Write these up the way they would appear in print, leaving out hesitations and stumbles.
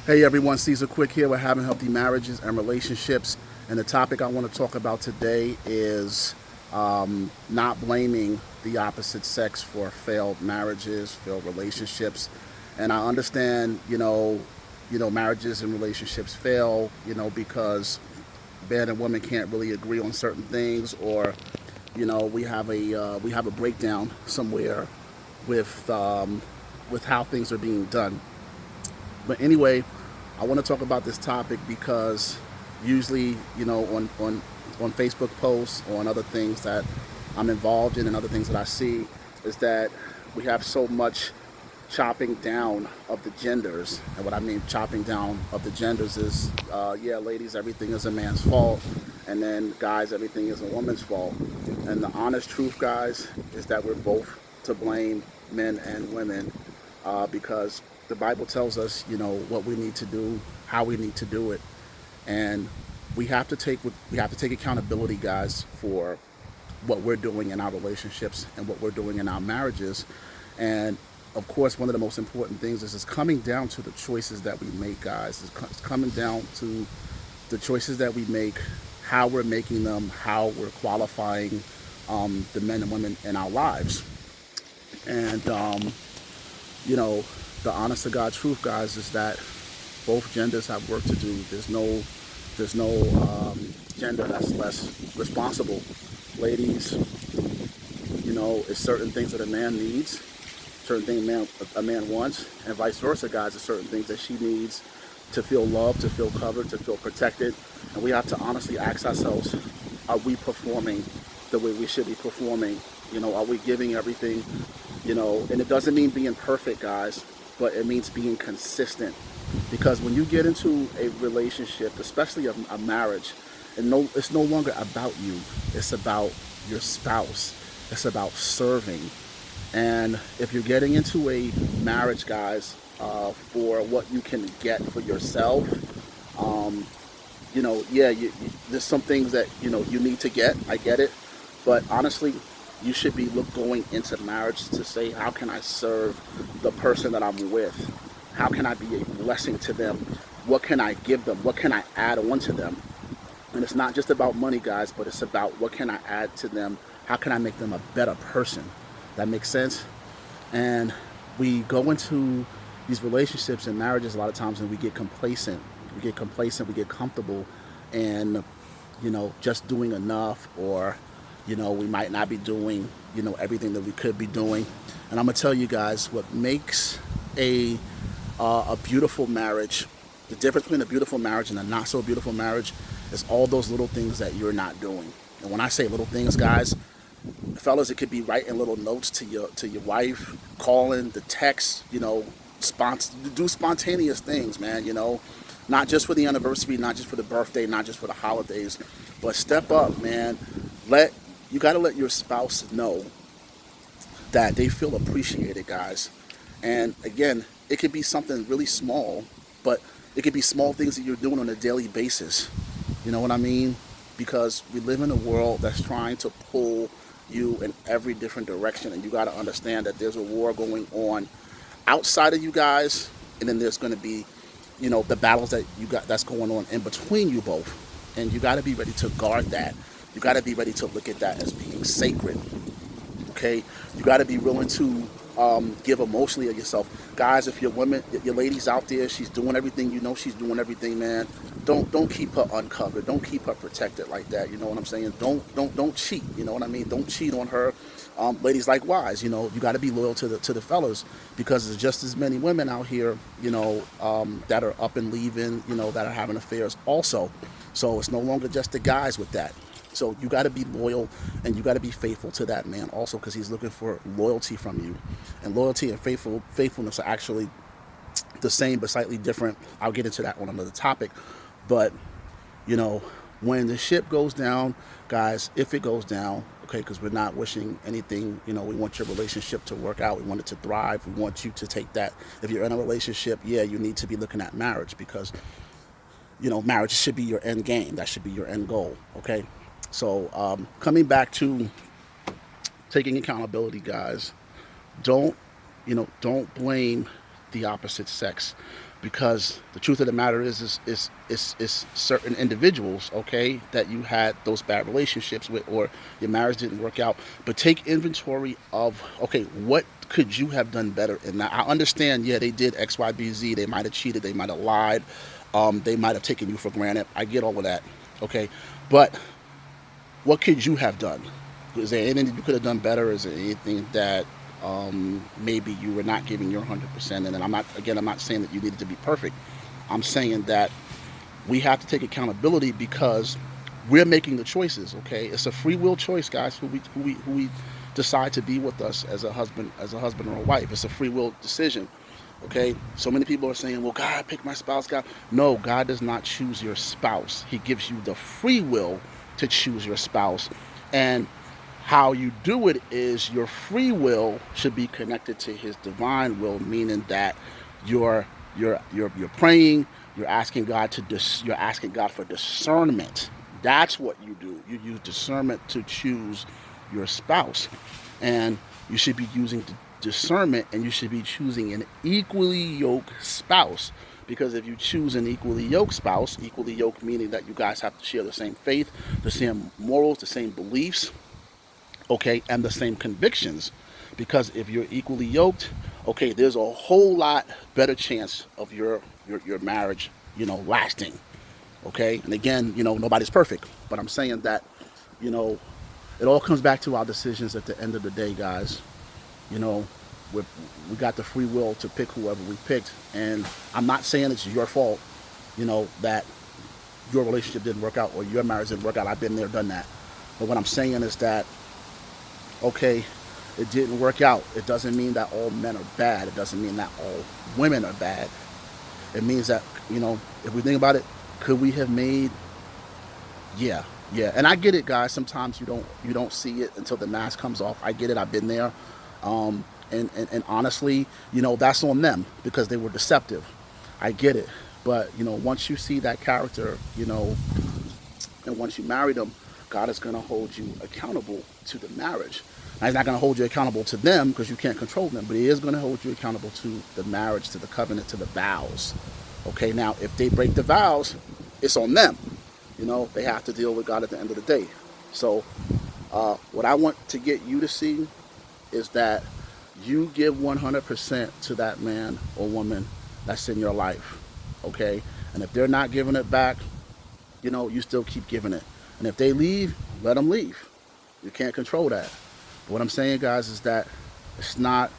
Hey everyone, Caesar Quick here. We're having healthy marriages and relationships. And the topic I want to talk about today is not blaming the opposite sex for failed marriages, failed relationships. And I understand, marriages and relationships fail, because man and woman can't really agree on certain things, or, we have a breakdown somewhere with how things are being done. But anyway, I want to talk about this topic because usually, on Facebook posts or on other things that I'm involved in and other things that I see is that we have so much chopping down of the genders. And what I mean chopping down of the genders is, ladies, everything is a man's fault. And then guys, everything is a woman's fault. And the honest truth, guys, is that we're both to blame, men and women, because the Bible tells us, what we need to do, how we need to do it, and we have to take accountability, guys, for what we're doing in our relationships and what we're doing in our marriages. And of course, one of the most important things is coming down to the choices that we make, guys. It's coming down to the choices that we make, how we're making them, how we're qualifying the men and women in our lives, and the honest to God truth, guys, is that both genders have work to do. There's no gender that's less responsible. Ladies, it's certain things that a man needs, certain things a man wants, and vice versa, guys. There's certain things that she needs to feel loved, to feel covered, to feel protected. And we have to honestly ask ourselves, are we performing the way we should be performing? Are we giving everything? And it doesn't mean being perfect, guys, but it means being consistent. Because when you get into a relationship, especially a marriage, it's no longer about you. It's about your spouse. It's about serving. And if you're getting into a marriage, guys, for what you can get for yourself, there's some things that, you need to get. I get it. But honestly, you should be going into marriage to say, how can I serve the person that I'm with? How can I be a blessing to them? What can I give them? What can I add on to them? And it's not just about money, guys, but it's about what can I add to them? How can I make them a better person? That makes sense? And we go into these relationships and marriages a lot of times and we get complacent. We get comfortable, and, just doing enough, or we might not be doing, everything that we could be doing. And I'm gonna tell you guys what makes a beautiful marriage, the difference between a beautiful marriage and a not so beautiful marriage, is all those little things that you're not doing. And when I say little things, guys, fellas, it could be writing little notes to your wife, calling, the text, do spontaneous things, man. Not just for the anniversary, not just for the birthday, not just for the holidays, but step up, man. You got to let your spouse know that they feel appreciated, guys. And again, it could be something really small, but it could be small things that you're doing on a daily basis. You know what I mean? Because we live in a world that's trying to pull you in every different direction, and you got to understand that there's a war going on outside of you guys, and then there's going to be, the battles that that's going on in between you both, and you got to be ready to guard that. You got to be ready to look at that as being sacred. Okay, you got to be willing to give emotionally of yourself, guys. If your ladies out there, she's doing everything. She's doing everything, man. Don't keep her uncovered. Don't keep her protected like that. You know what I'm saying? Don't cheat. You know what I mean? Don't cheat on her. Ladies, likewise. You got to be loyal to the fellas, because there's just as many women out here, that are up and leaving, that are having affairs also. So it's no longer just the guys with that. So you got to be loyal, and you got to be faithful to that man also, because he's looking for loyalty from you. And loyalty and faithfulness are actually the same but slightly different. I'll get into that on another topic. But, when the ship goes down, guys, if it goes down, okay, because we're not wishing anything, we want your relationship to work out. We want it to thrive. We want you to take that. If you're in a relationship, you need to be looking at marriage, because, marriage should be your end game. That should be your end goal, okay? So coming back to taking accountability, guys, don't blame the opposite sex, because the truth of the matter is certain individuals, okay, that you had those bad relationships with, or your marriage didn't work out. But take inventory of, okay, what could you have done better in that? I understand, yeah, they did X, Y, B, Z. They might have cheated. They might have lied. They might have taken you for granted. I get all of that, okay? But what could you have done? Is there anything that you could have done better? Is there anything that maybe you were not giving your 100%? And then I'm not saying that you needed to be perfect. I'm saying that we have to take accountability, because we're making the choices, okay? It's a free will choice, guys, who we decide to be with us as a husband or a wife. It's a free will decision, okay? So many people are saying, well, God picked my spouse. God. No, God does not choose your spouse. He gives you the free will to choose your spouse. And how you do it is your free will should be connected to his divine will, meaning that you're praying, you're asking God for discernment. That's what you do. You use discernment to choose your spouse. And you should be using discernment, and you should be choosing an equally yoked spouse. Because if you choose an equally yoked spouse, equally yoked meaning that you guys have to share the same faith, the same morals, the same beliefs, okay, and the same convictions. Because if you're equally yoked, okay, there's a whole lot better chance of your marriage, lasting, okay? And again, nobody's perfect, but I'm saying that, it all comes back to our decisions at the end of the day, guys. We got the free will to pick whoever we picked, and I'm not saying it's your fault, that your relationship didn't work out or your marriage didn't work out. I've been there, done that. But what I'm saying is that, okay, it didn't work out. It doesn't mean that all men are bad. It doesn't mean that all women are bad. It means that, if we think about it, could we have made, yeah. And I get it, guys. Sometimes you don't see it until the mask comes off. I get it. I've been there. And honestly, that's on them, because they were deceptive. I get it. But, once you see that character, and once you marry them, God is going to hold you accountable to the marriage. Now, he's not going to hold you accountable to them, because you can't control them, but he is going to hold you accountable to the marriage, to the covenant, to the vows. Okay, now, if they break the vows, it's on them. They have to deal with God at the end of the day. So what I want to get you to see is that you give 100% to that man or woman that's in your life, okay? And if they're not giving it back, you still keep giving it. And if they leave, let them leave. You can't control that. But what I'm saying, guys, is that it's not,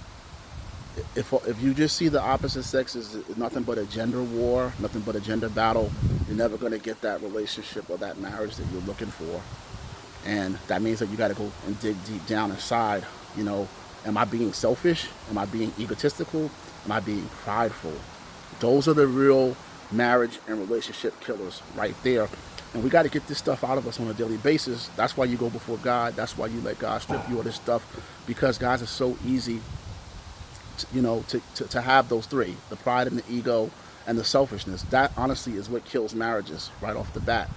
if you just see the opposite sex as nothing but a gender war, nothing but a gender battle, you're never going to get that relationship or that marriage that you're looking for. And that means that you got to go and dig deep down inside. Am I being selfish? Am I being egotistical? Am I being prideful? Those are the real marriage and relationship killers right there. And we got to get this stuff out of us on a daily basis. That's why you go before God. That's why you let God strip you of this stuff. Because, guys, it's so easy to have those three: the pride and the ego and the selfishness. That honestly is what kills marriages right off the bat,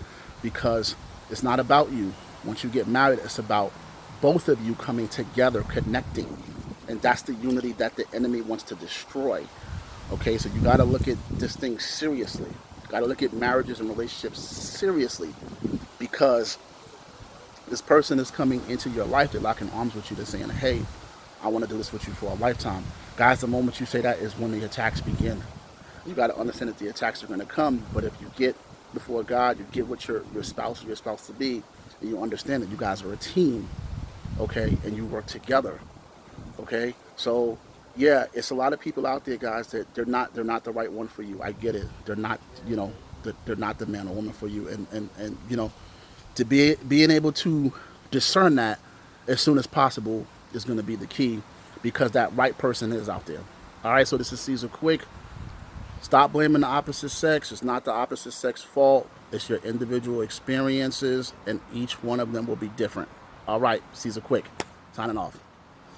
because it's not about you. Once you get married, it's about both of you coming together, connecting, and that's the unity that the enemy wants to destroy. Okay, so you got to look at this thing seriously. You got to look at marriages and relationships seriously, because this person is coming into your life. They're locking arms with you. They're saying, hey, I want to do this with you for a lifetime. Guys, the moment you say that is when the attacks begin. You got to understand that the attacks are going to come, but if you get before God, you get with your spouse or your spouse to be, and you understand that you guys are a team, okay, and you work together, okay? So, yeah, it's a lot of people out there, guys, that they're not the right one for you. I get it. They're not, they're not the man or woman for you, and to being able to discern that as soon as possible is going to be the key, because that right person is out there. All right, so this is Caesar Quick. Stop blaming the opposite sex. It's not the opposite sex fault. It's your individual experiences, and each one of them will be different. All right, Caesar Quick, signing off.